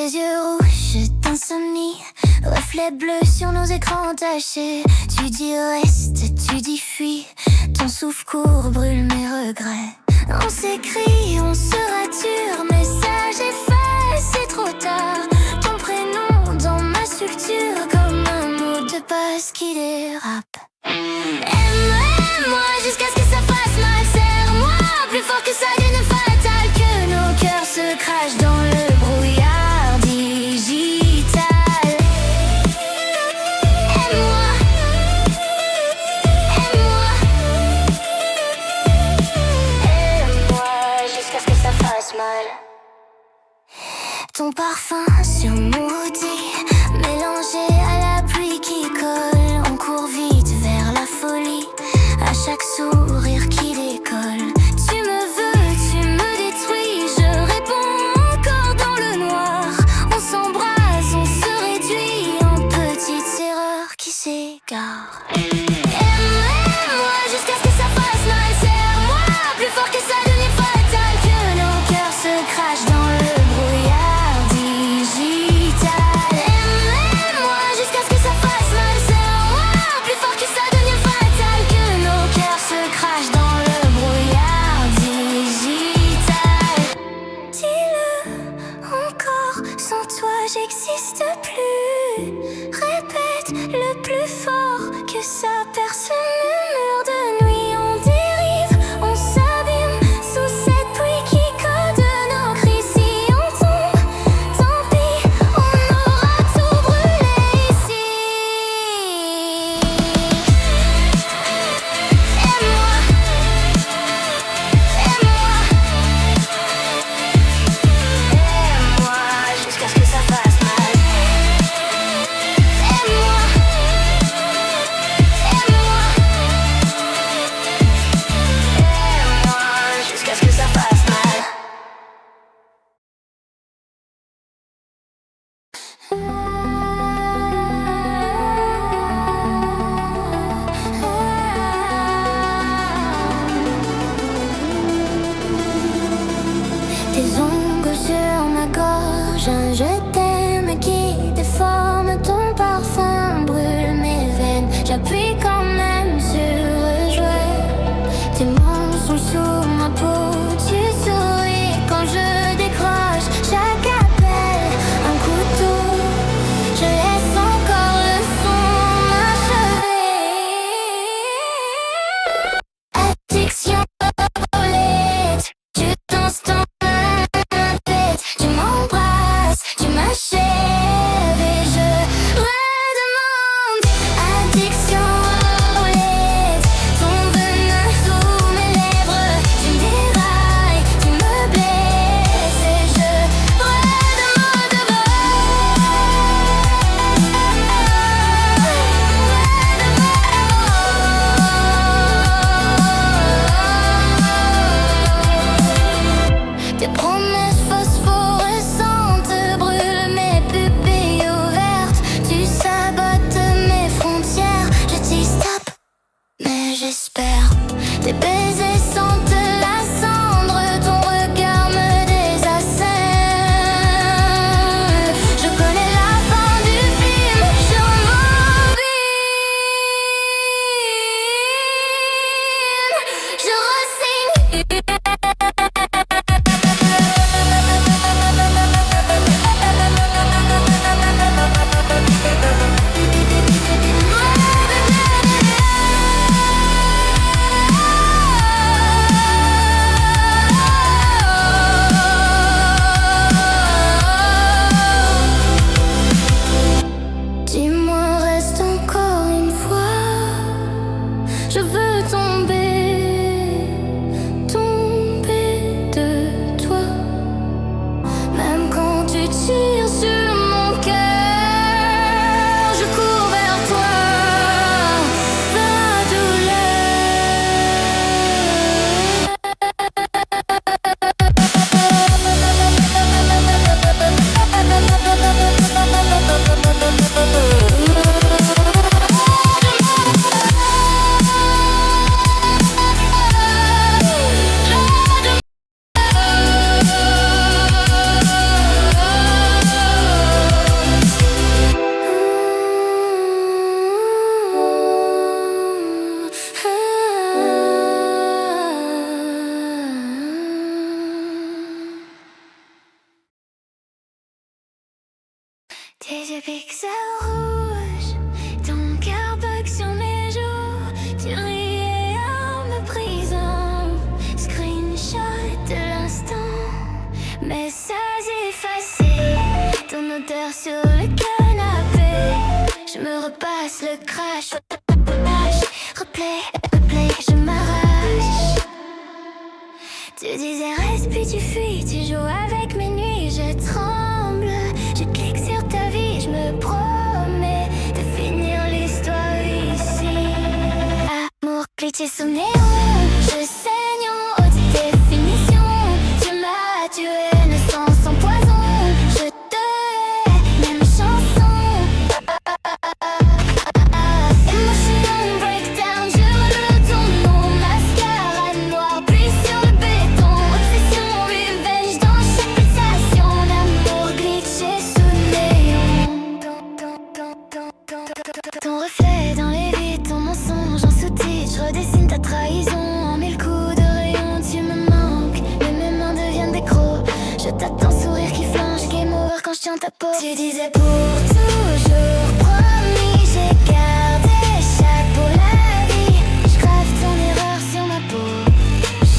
Tes yeux rouges d'insomnie, reflets bleus sur nos écrans tachés. Tu dis reste, tu dis fuis, ton souffle court brûle mes regrets. On s'écrit, on se rature, message effacé, c'est trop tard. Ton prénom dans ma structure, comme un mot de passe qui dérape. Aime-moi jusqu'à ce que ça fasse mal, serre-moi plus fort que ça devienne fatal, que nos cœurs se crachent dans le brouillard digital. Aime-moi, aime-moi, aime-moi jusqu'à ce que ça fasse mal. Ton parfum sur mon hoodie, mélangé à la pluie qui colle. On court vite vers la folie, à chaque sourire qui décolle. Tu me veux, tu me détruis, je réponds encore dans le noir. On s'embrase, on se réduit en petites erreurs qui s'égarent. Aime-moi jusqu'à ce que ça fasse mal, serre-moi plus fort que ça devienne fatal, que nos cœurs se crachent dans le brouillard digital. Aime-moi jusqu'à ce que ça fasse mal, serre-moi plus fort que ça devienne fatal, que nos cœurs se crachent dans le brouillard digital. Dis-le encore, sans toi j'existe plus. Répète le plus fort que ça perce le mur de nuit. On dérive, on s'abîme sous cette pluie qui code nos cris. Si on tombe, tant pis, on aura tout brûlé ici. Aime-moi, aime-moi, aime-moi jusqu'à ce que ça fasse mal. Aime-moi, aime-moi, aime-moi jusqu'à ce que ça fasse mal. Tes ongles sur ma gorge, un je t'aime qui déforme. Ton parfum brûle mes veines, j'appuie quand même sur le jouet. Tes mensonges sous ma peau, tu souris quand je décroche chaque appel, un couteau. Je laisse encore le son m'achever. Addiction violette, tu danses dans ma tête, tu m'embrasses, tu m'achèves et je redemande. Addiction violette, ton venin sous mes lèvres, tu me dérailles, tu me blesses et je redemande de tes promesses phosphorescentes brûlent mes pupilles ouvertes. Tu sabotes mes frontières, je dis stop, mais j'espère. Tes baisers sentent la cendre, ton regard me désassène. Je connais la fin du film, je rembobine. Je re-signe. passe le crash. Replay, replay, je m'arrache. Tu disais reste puis tu fuis. Tu joues avec mes nuits, je tremble. Je clique sur ta vie, je me promets de finir l'histoire ici. Amour glitché sous néon, je saigne en haute définition. Tu m'as tué, ne sans poison. Je te hais, même chanson. Emotion breakdown, je relève ton nom. Mascara noir, puis sur le béton. Obsession, revenge dans chaque pulsation. L'amour glitché sous néon. Ton reflet dans les vides, ton mensonge en sous-titre. Je redessine ta trahison en mille coups de rayon. Tu me manques, mes mains deviennent des crocs. Je t'attends, sourire qui flanche, game over quand je tiens ta peau. Tu disais pour toujours, promis, j'ai gardé chaque pour la vie. Je grave ton erreur sur ma peau.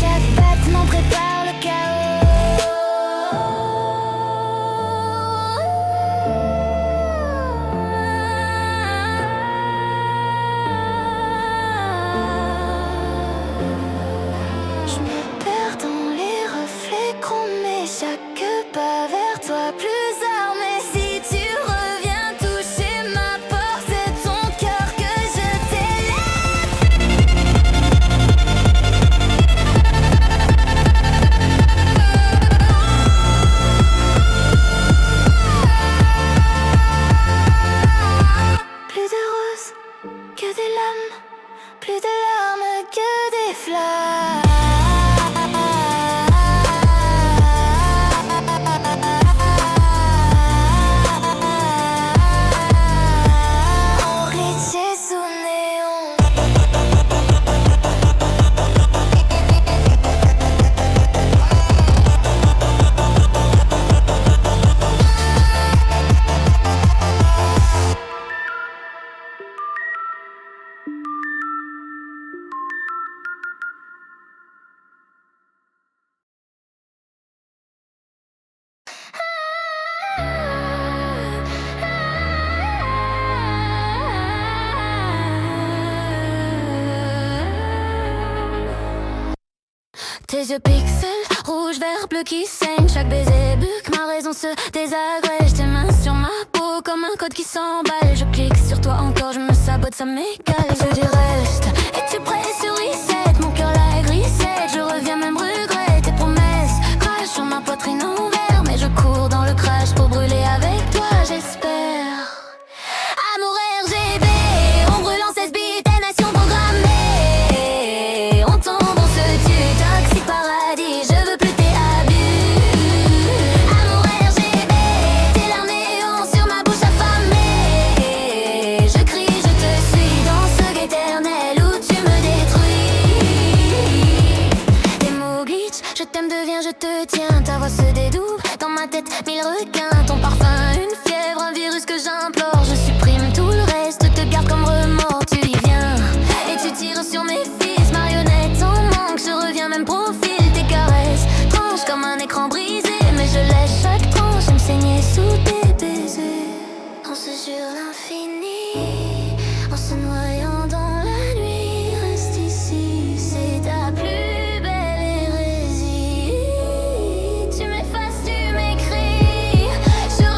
Chaque battement prépare le Je me perds dans les reflets chromés. Chaque pas vers toi plus armé. Si tu reviens toucher ma porte, c'est ton cœur que je t'élève. Plus de roses que des lames, plus de larmes que des flammes. Glitché sous néon. Tes yeux pixels, rouge, vert, bleu qui saignent. Chaque baiser buque, ma raison se désagrège. Tes mains sur ma peau comme un code qui s'emballe. Je clique sur toi encore, je me sabote, ça m'égale. Je dis reste, es-tu prêt sur reset? Mon cœur la grissette, je reviens même regret. Tes promesses crachent sur ma poitrine en verre. Mais je cours dans le crash pour brûler avec toi, j'espère. Amour RGB, on brûle en 16 bits, nation programmée. On tombe, on se tue, toxique paradis, je veux plus tes abus. Amour RGB, tes larmes néon sur ma bouche affamée. Je crie, je te suis dans ce guet éternel où tu me détruis. Tes mots glitch, je t'aime, deviens, je te tiens. Ta voix se dédouble, dans ma tête, mille requins. Ton parfum, une fièvre, un virus que j'implore. Je supprime tout le reste, te garde comme remords. Tu y viens, et tu tires sur mes fils. Marionnette en manque, je reviens même profil. Tes caresses tranchent comme un écran brisé. Mais je laisse chaque tranche, j'aime saigner sous tes baisers. On se jure l'infini, en se noyant dans la nuit. Reste ici, c'est ta plus belle hérésie. Tu m'effaces, tu m'écris, je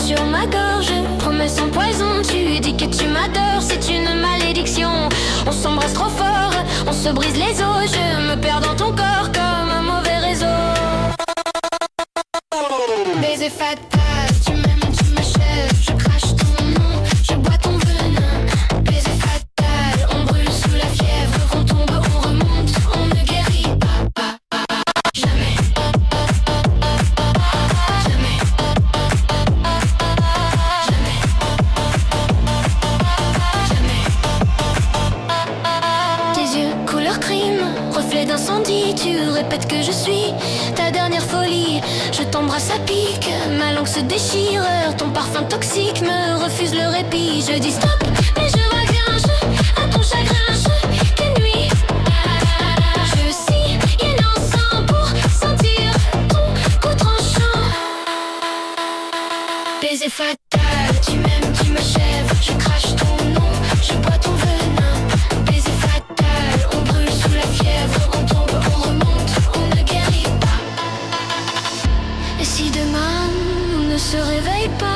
sur ma gorge, promesse en poison. Tu dis que tu m'adores, c'est une malédiction. On s'embrasse trop fort, on se brise les os. Je me perds dans ton corps comme un mauvais réseau. Baiser fatal, tu m'aimes, tu m'achèves. Je crache ton nom, je bois ton venin. Baiser fatal, on brûle sous la fièvre. On tombe, on remonte, on ne guérit pas. Jamais. Jamais. Jamais. Jamais. Tes yeux couleur crime, reflet d'incendie. Tu répètes que je suis ta dernière folie. Je t'embrasse à pic, ma langue se déchire. Ton parfum toxique me refuse le répit. Je dis stop, mais je reviens, à ton chagrin, tes nuits. Je scie une encens pour sentir ton coup tranchant. Baiser fatal, tu m'aimes, tu m'achèves. Je crache ton nom, je bois ton venin. Baiser fatal, on brûle sous la fièvre. On tombe, on remonte, on ne guérit pas. Et si demain on ne se réveille pas,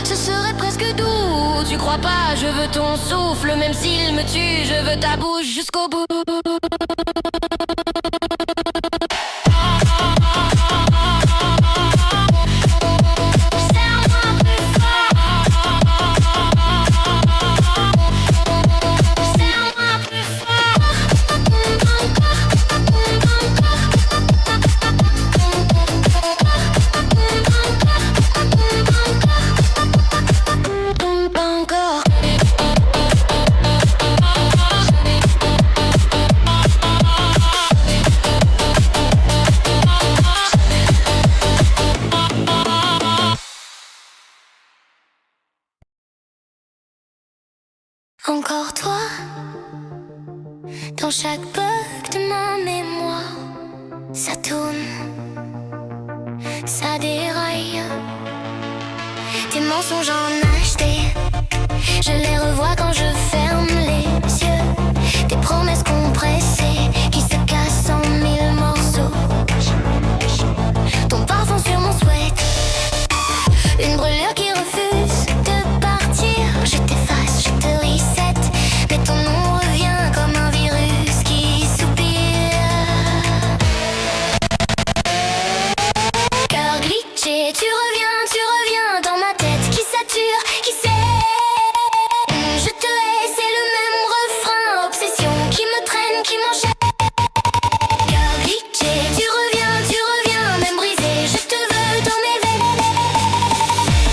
ce serait presque doux, tu crois pas? Je veux ton souffle, même s'il me tue. Je veux ta bouche jusqu'au bout. Encore toi, dans chaque bug de ma mémoire, ça tourne, ça déraille. Tes mensonges en acheté, je les revois quand je ferme les yeux. Tes promesses compressées qui se cassent en mille morceaux. Ton parfum sur mon sweat, une brûlure qui refuse de partir. Je t'efface, je te reset, mais ton nom revient comme un virus qui soupire. Cœur glitché, tu reviens dans ma tête qui sature, qui sait. Je te hais, c'est le même refrain, obsession qui me traîne, qui m'enchaîne. Cœur glitché, tu reviens, même brisé, je te veux dans mes veines.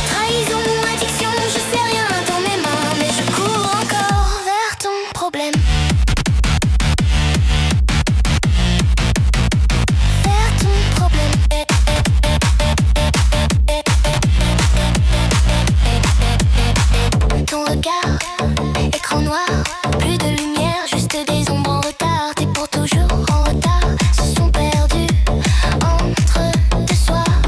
Trahison, addiction, je sais rien dans mes mains, mais je cours encore vers ton problème. Vers ton problème. Ton regard, écran noir, plus de lumière, juste des ombres en retard. T'es pour toujours en retard, se sont perdus entre deux soirs.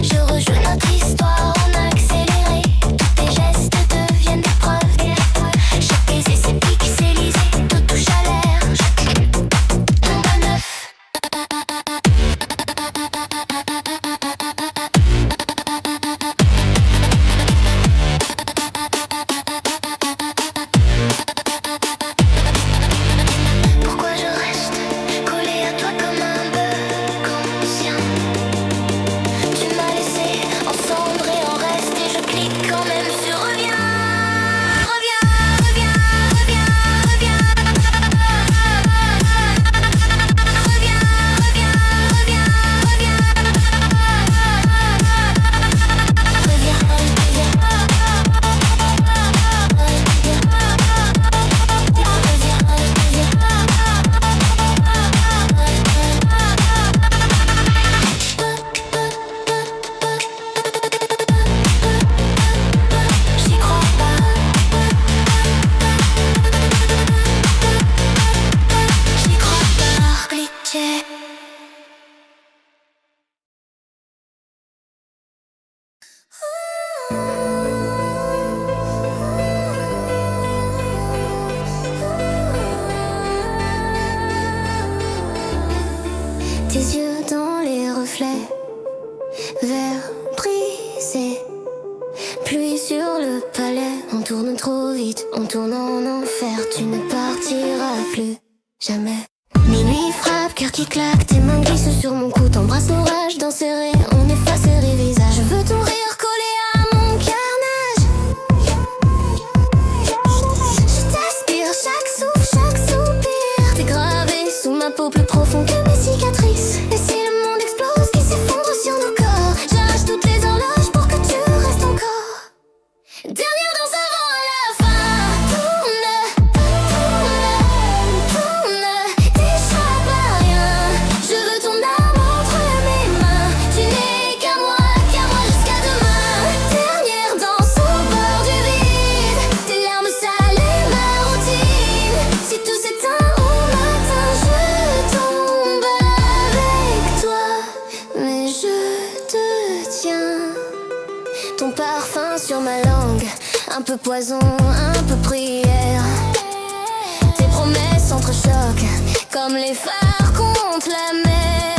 Je rejoue notre histoire en accéléré. Tous tes gestes deviennent des preuves. Chaque baiser c'est pixelisé, tout touche à l'air. Tombe à neuf. Pourquoi je reste collé à toi comme un bug conscient? Tu m'as laissé en cendres et en reste, et je clique quand même sur reviens. Reviens, reviens, reviens, reviens. Reviens, reviens, reviens, reviens. J'y crois pas. J'y crois pas. Glitché. Tes yeux dans les reflets, verre brisé. tourne trop vite, on tourne en enfer. Tu ne partiras plus, jamais. Minuit frappe, cœur qui claque, tes mains glissent sur mon cou. T'embrasses l'orage d'un serré, on efface les visages. Je veux ton rire collé à mon carnage. Je t'aspire chaque souffle, chaque soupir. T'es gravé sous ma peau plus profond que mes cicatrices. Et si le monde explose, qui s'effondre sur nos corps, j'arrache toutes les horloges pour que tu restes encore. Dernière danse avant la fin. Tourne, tourne, tourne, t'échappes à rien. Je veux ton âme entre mes mains. Tu n'es qu'à moi jusqu'à demain. Dernière danse au bord du vide. Tes larmes salées ma routine. Si tout s'éteint au matin, je tombe avec toi. Mais je te tiens. Ton parfum sur ma langue, un peu poison, un peu prière. Tes promesses s'entrechoquent comme les phares contre la mer.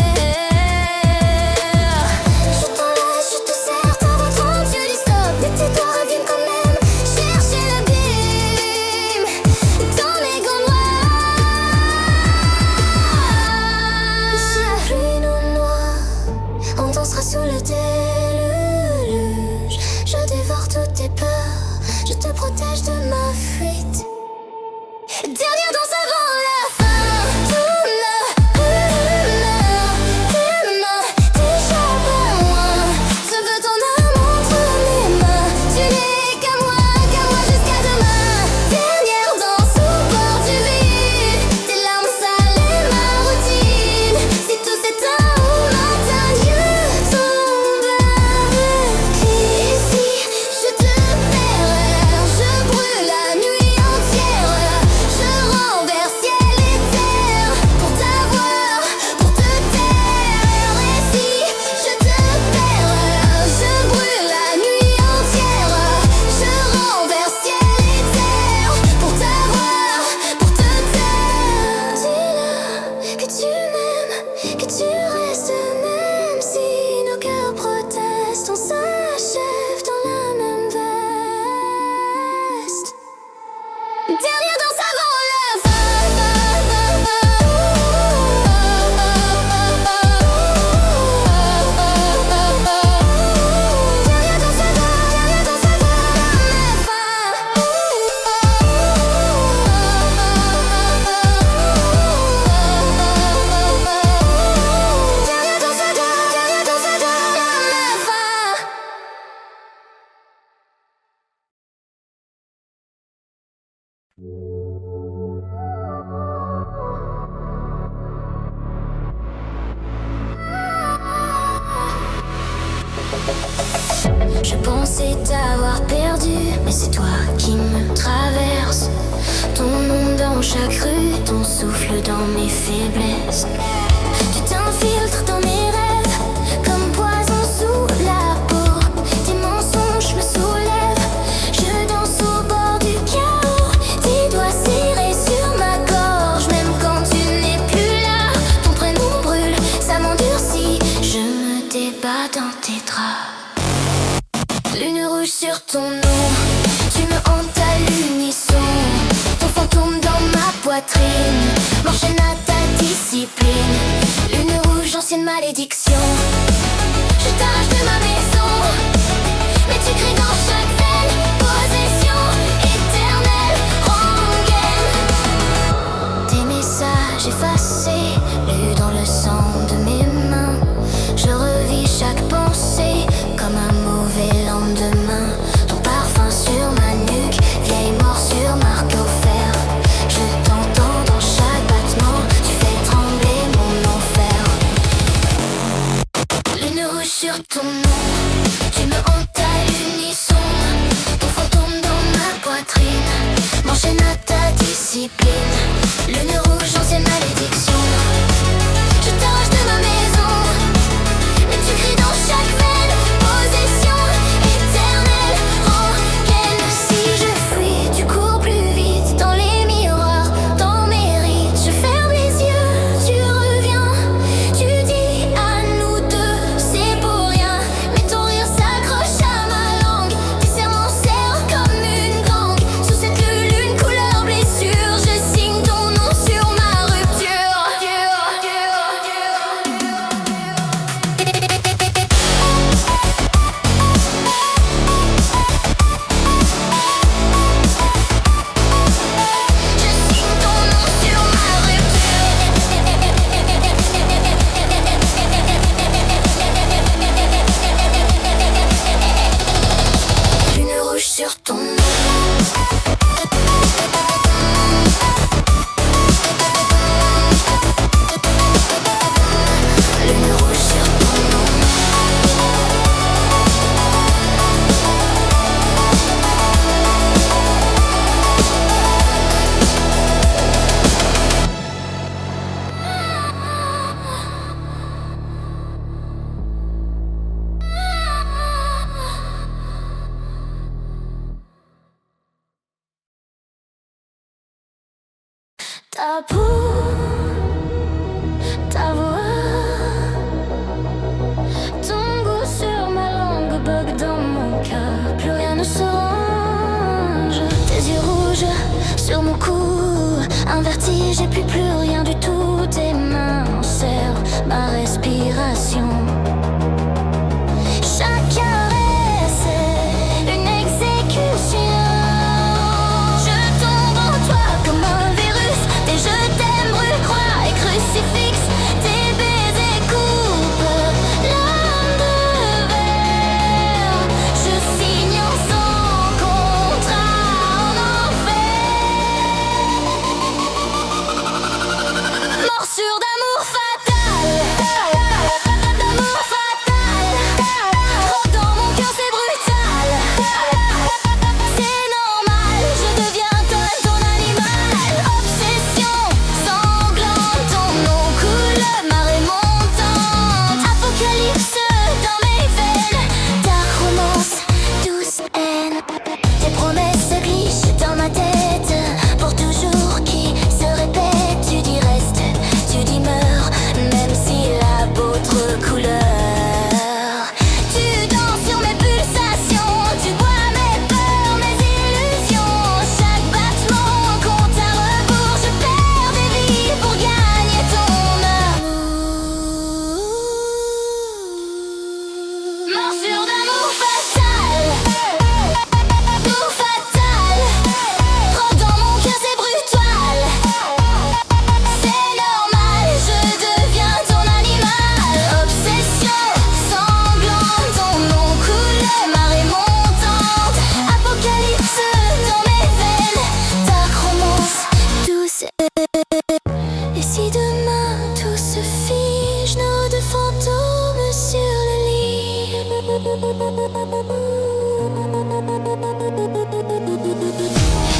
Je t'enlace, je te serre, ta voix tremble, tu dis stop. Mais tes doigts reviennent quand même chercher l'abîme dans mes gants noirs. Si la pluie nous noie, on dansera sous le déluge. Je dévore toutes tes peurs, je te protège de ma fuite. Dernière danse avant la fin. Tourne, tourne, t'échappes à moi. Je veux ton âme entre mes mains. Tu n'es qu'à moi jusqu'à demain. Dernière danse au bord du vide. Tes larmes salées ma routine. Si tout s'éteint au matin, je tombe avec lui. Et si je te perds, je brûle la nuit entière. Je renverse ciel et terre pour t'avoir, pour te taire. Et si je te perds, je brûle la nuit entière. Je renverse ciel et terre pour t'avoir, pour te taire. Dis-leur que tu m'aimes, que tu restes même si nos cœurs protestent. On s'achève dans la même veste. Dernière danse avant la fin. Dernière danse avant la fin. Dernière danse avant la fin. Je pensais t'avoir perdu, mais c'est toi qui me traverse. Ton nom dans chaque rue, ton souffle dans mes faiblesses. Tu t'infiltres dans mes rêves, comme poison sous la peau. Tes mensonges me soulèvent, je danse au bord du chaos. Tes doigts serrés sur ma gorge, même quand tu n'es plus là. Ton prénom brûle, ça m'endurcit, je me débat dans tes draps. Lune rouge sur ton nom, tu me hantes à l'unisson. Ton fantôme dans ma poitrine m'enchaîne à ta discipline. Lune rouge, ancienne malédiction. Je t'arrache de ma maison, mais tu cries dans chaque veine. Possession éternelle, rengaine. Tes messages effacés, lus dans le sang de mes mains. Je revis chaque pensée comme un mauvais lendemain. Ton parfum sur ma nuque, vieille morsure marque au fer. Je t'entends dans chaque battement, tu fais trembler mon enfer. Lune rouge sur ton nom, tu me hantes à l'unisson. Ton fantôme dans ma poitrine m'enchaîne à ta discipline. Lune rouge, ancienne malédiction. Je t'arrache de ma maison, mais tu cries dans chaque veine. Possession éternelle, rengaine. Si je fuis, tu cours plus vite dans les miroirs, dans mes rides. Je ferme les yeux, tu reviens. Tu dis à nous deux, c'est pour rien. Mais ton rire s'accroche à ma langue. Tes serments serrent comme une gangue. ta peau, ta voix, ton goût sur ma langue, bug dans mon cœur. Plus rien ne se range. Tes yeux rouges sur mon cou, un vertige et puis plus rien du tout. Tes mains serrent ma respiration. Chaque caresse est une exécution. Je tombe en toi comme un virus. Tes je t'aime brûlent, croix et crucifix. Tes baisers coupent l'âme de verre. Je signe sans contrat en enfer. Morsure d'amour fatal, d'amour fatal. Trop dans mon cœur c'est brutal. C'est normal, je deviens ton animal. Obsession sanglante, ton nom coule, marée montante. Apocalypse dans mes veines, dark romance, douce haine. Tes promesses se glissent dans ma tête, pour toujours qui se répète. Tu dis reste, tu dis meurs, même s'il a d'autres couleurs. Tu danses sur mes pulsations, tu bois mes peurs, mes illusions. Chaque battement compte à rebours, je perds des vies pour gagner ton amour. Morsure d'amour fatal, amour fatal. Trop dans mon cœur c'est brutal. C'est normal, je deviens ton animal. Obsession sanglante, ton nom coule, marée montante. Apocalypse dans mes veines, dark romance, douce. Et si demain tout se fige, nos deux fantômes sur le lit,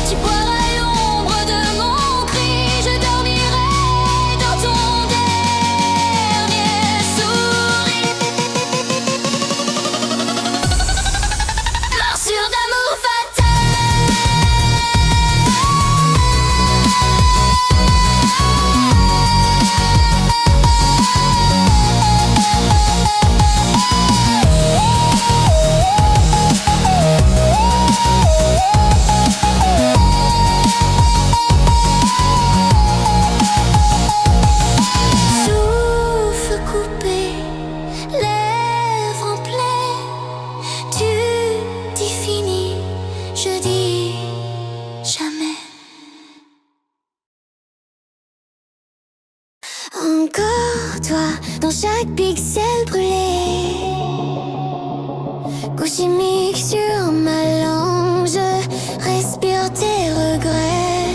tu boiras l'ombre de mon cri, je dormirai dans ton dernier sourire. Morsure d'amour fatal. Souffle coupé, lèvres en plaie. Tu dis fini, je dis jamais. Encore toi, dans chaque pixel brûlé. Goût chimique sur ma langue, je respire tes regrets.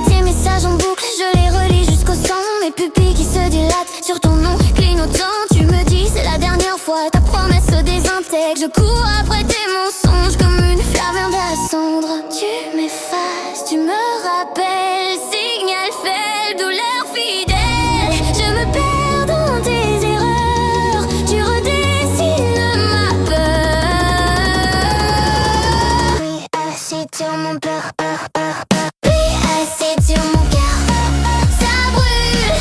Tes messages en boucle, je les relis jusqu'au sang. Mes pupilles qui se dilatent sur ton nom clignotant. Tu me dis c'est la dernière fois, ta promesse se désintègre. Je cours après tes mensonges comme une flamme vers la cendre. Tu m'effaces, tu me rappelles, signal faible, douleur fidèle. Je me perds dans tes erreurs, tu redessines ma peur. Oui, assis sur mon cœur, oui, assis sur mon cœur. Ça brûle,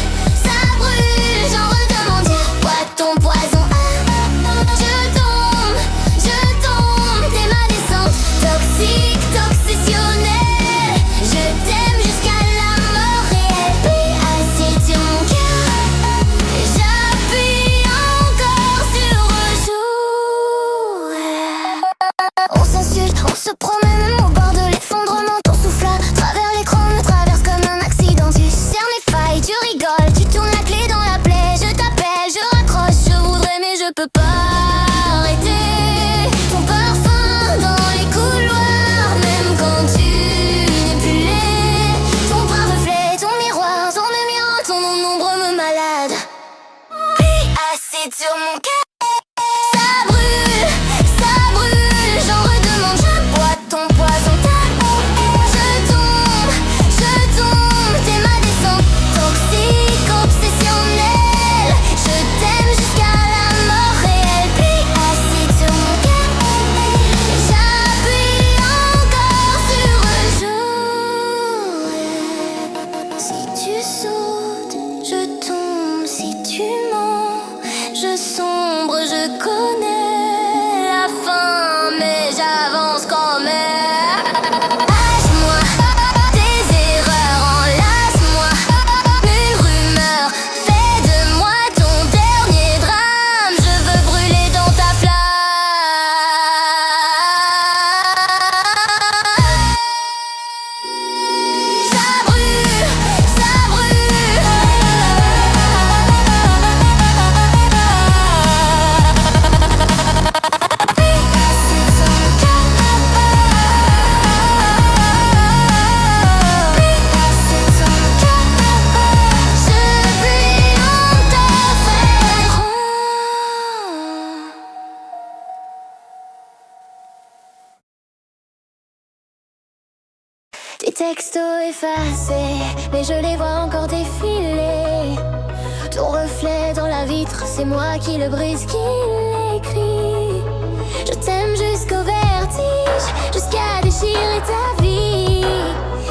j'en redemande dire. Bois ton poison, je tombe, t'es ma descente. Toxique, obsessionnel, je t'aime jusqu'à la mort réelle. Puis assis sur mon cœur, j'appuie encore sur jour. On s'insulte, on se promet même au bord de l'effondrement. Ton souffle à travers l'écran me traverse comme un accident. Tu cernes les failles, tu rigoles, tu tournes la clé dans la plaie. Je t'appelle, je raccroche, je voudrais mais je peux pas arrêter. Ton parfum dans les couloirs, même quand tu n'es plus laid. Ton bras reflet, ton miroir ton ombre me malade. Puis acide sur mon cœur. Ça brûle, j'en redemande. Je bois ton poison, je tombe, t'es ma descente. Toxique, obsessionnel, je t'aime jusqu'à la mort réelle. Puis acide sur mon cœur, j'appuie encore sur jour. Si Tes textos effacés, mais je les vois encore défiler. Ton reflet dans la vitre, c'est moi qui le brise, qui l'écris. Je t'aime jusqu'au vertige, jusqu'à déchirer ta vie.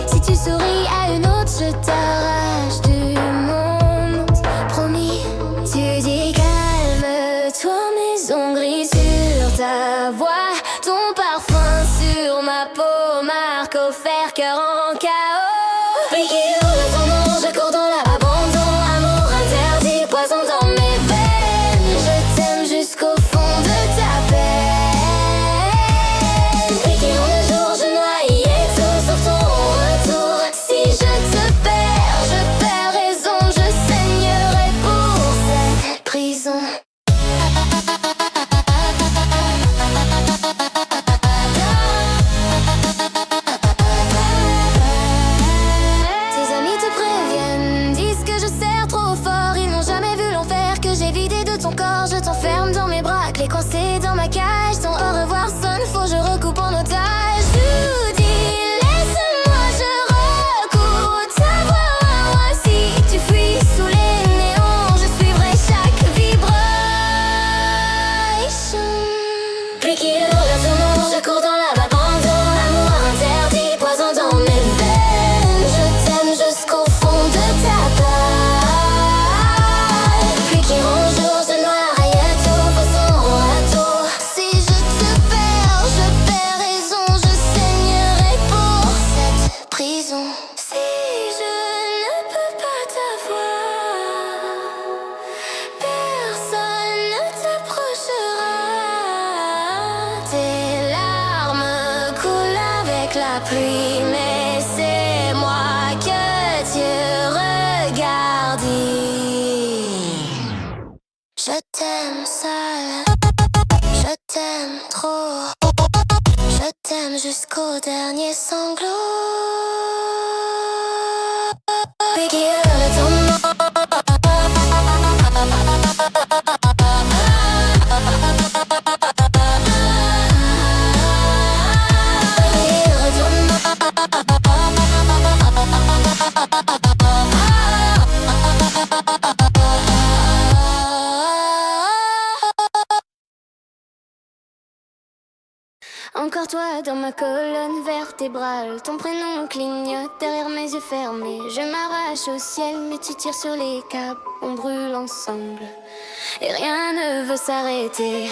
Si tu souris à une autre, je t'arrache du monde. Promis, tu dis calme-toi, mes ongles sur ta voix. Ton parfum sur ma peau, marque au fer, cœur en chaos. Piqué dans le ton, je cours dans l'abandon. Amour interdit, poison dans mes veines. Je t'aime jusqu'au fond de ta peine. Piqué dans le jour, je noyais tout sauf ton retour. Si je te perds raison. Je saignerai pour cette prison. Je t'enferme dans mes bras, clé coincée dans ma cage. Ton au revoir sonne faux, je recoupe en otage. Je dis, laisse-moi, je recours ta voix. Si tu fuis sous les néons, je suivrai chaque vibration. Pliqué dans le tournant, je cours dans l'abandon. Amour interdit, poison dans mes veines. Je t'aime jusqu'au fond de ta paille. Pliqué en jour, je noie. La pluie, mais c'est moi que tu regardes. Je t'aime sale, je t'aime trop, je t'aime jusqu'au dernier sanglot. Piqué le tournant. Encore toi dans ma colonne vertébrale. Ton prénom clignote derrière mes yeux fermés. Je m'arrache au ciel mais tu tires sur les câbles. On brûle ensemble et rien ne veut s'arrêter.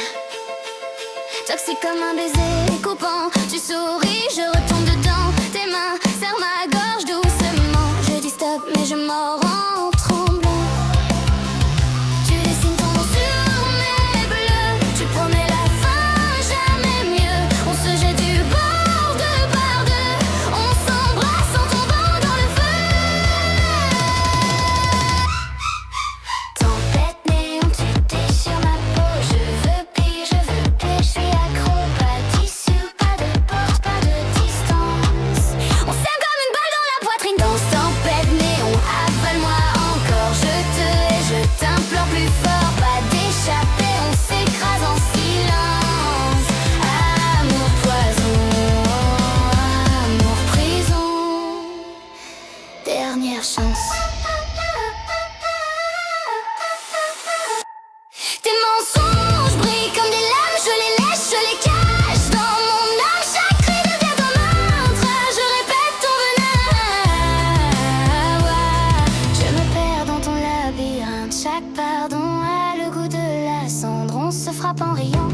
Toxique comme un baiser coupant. Tu souris, je retombe dedans. Tes mains serrent ma gorge doucement. Je dis stop mais je m'en rends tremblant. Tu dessines ton nom sur mes bleus. Tu promets la fin, jamais mieux. On se jette du bord de par deux. On s'embrasse en tombant dans le feu. Tempête néon, tu déchires ma peau. Je veux pire, je veux plaire, je suis accro. Pas d'issue, pas de porte, pas de distance. On s'aime comme une balle dans la poitrine. Dans ce tempête néon, avale-moi encore. Je te hais, je t'implore plus fort. Pas d'échapper, on s'écrase en silence. Amour poison, amour prison. Dernière chance. Tes mensonges brillent comme des lames. Je les lèche, je les cache. Dans mon âme, chaque cri devient un mantra. Je répète ton venin. Ouais. Je me perds dans ton labyrinthe. Chaque pardon a le goût de la cendre. On se frappe en riant,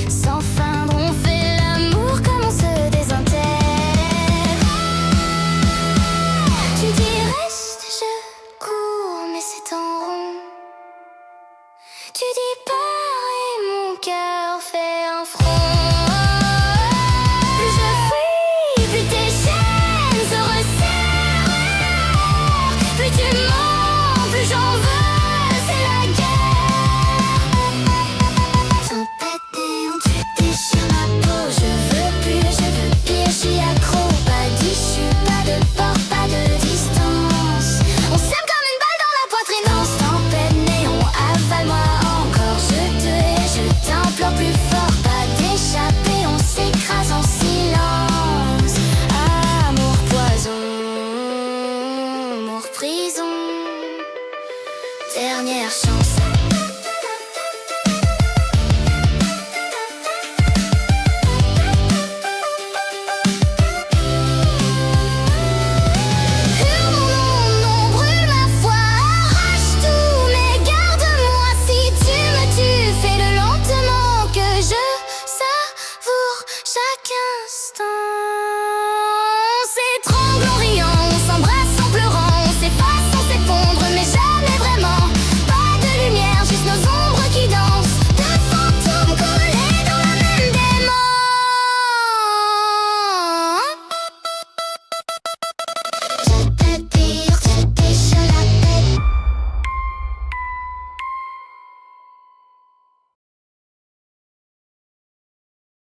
sans feindre. On fait l'amour comme on se désintègre. Tu dis reste, je cours, mais c'est en rond. Tu dis pars et mon cœur